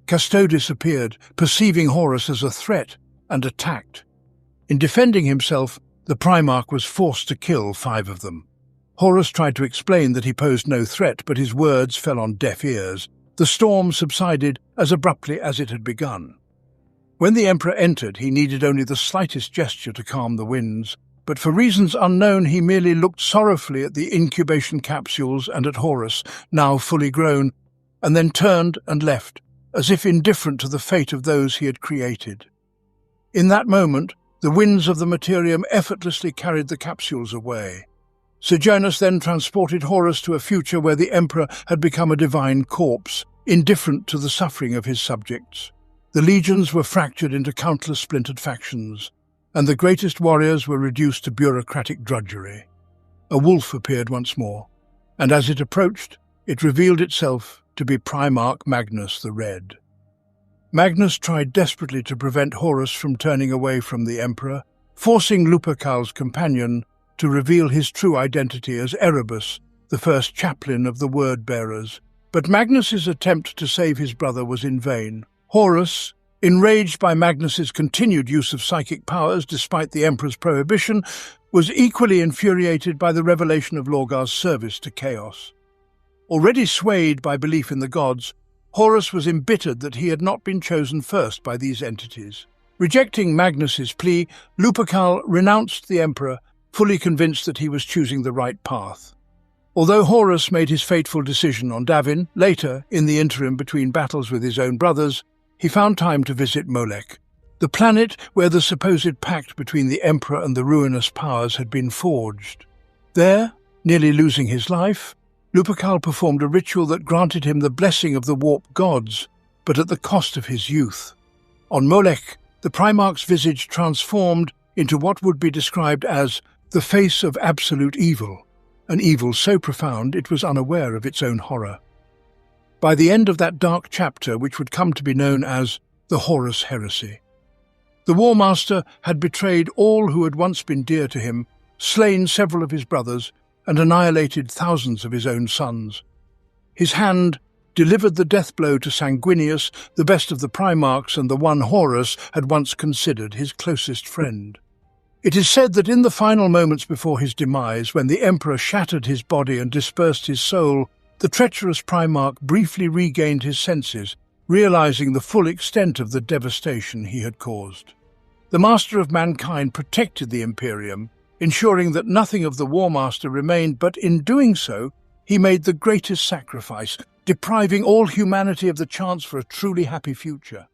Speaker 1: Custodes appeared, perceiving Horus as a threat, and attacked. In defending himself, the Primarch was forced to kill 5 of them. Horus tried to explain that he posed no threat, but his words fell on deaf ears. The storm subsided as abruptly as it had begun. When the Emperor entered, he needed only the slightest gesture to calm the winds, but for reasons unknown he merely looked sorrowfully at the incubation capsules and at Horus, now fully grown, and then turned and left, as if indifferent to the fate of those he had created. In that moment, the winds of the materium effortlessly carried the capsules away. Sejanus then transported Horus to a future where the Emperor had become a divine corpse, indifferent to the suffering of his subjects. The legions were fractured into countless splintered factions, and the greatest warriors were reduced to bureaucratic drudgery. A wolf appeared once more, and as it approached, it revealed itself to be Primarch Magnus the Red. Magnus tried desperately to prevent Horus from turning away from the Emperor, forcing Lupercal's companion to reveal his true identity as Erebus, the first chaplain of the Word-Bearers. But Magnus's attempt to save his brother was in vain. Horus, enraged by Magnus's continued use of psychic powers despite the Emperor's prohibition, was equally infuriated by the revelation of Lorgar's service to Chaos. Already swayed by belief in the gods, Horus was embittered that he had not been chosen first by these entities. Rejecting Magnus's plea, Lupercal renounced the Emperor, fully convinced that he was choosing the right path. Although Horus made his fateful decision on Davin, later, in the interim between battles with his own brothers, he found time to visit Molech, the planet where the supposed pact between the Emperor and the ruinous powers had been forged. There, nearly losing his life, Lupercal performed a ritual that granted him the blessing of the warp gods, but at the cost of his youth. On Molech, the Primarch's visage transformed into what would be described as the face of absolute evil, an evil so profound it was unaware of its own horror. By the end of that dark chapter, which would come to be known as the Horus Heresy, the War Master had betrayed all who had once been dear to him, slain several of his brothers, and annihilated thousands of his own sons. His hand delivered the death blow to Sanguinius, the best of the Primarchs and the one Horus had once considered his closest friend. It is said that in the final moments before his demise, when the Emperor shattered his body and dispersed his soul, the treacherous Primarch briefly regained his senses, realizing the full extent of the devastation he had caused. The Master of Mankind protected the Imperium, ensuring that nothing of the War Master remained, but in doing so, he made the greatest sacrifice, depriving all humanity of the chance for a truly happy future.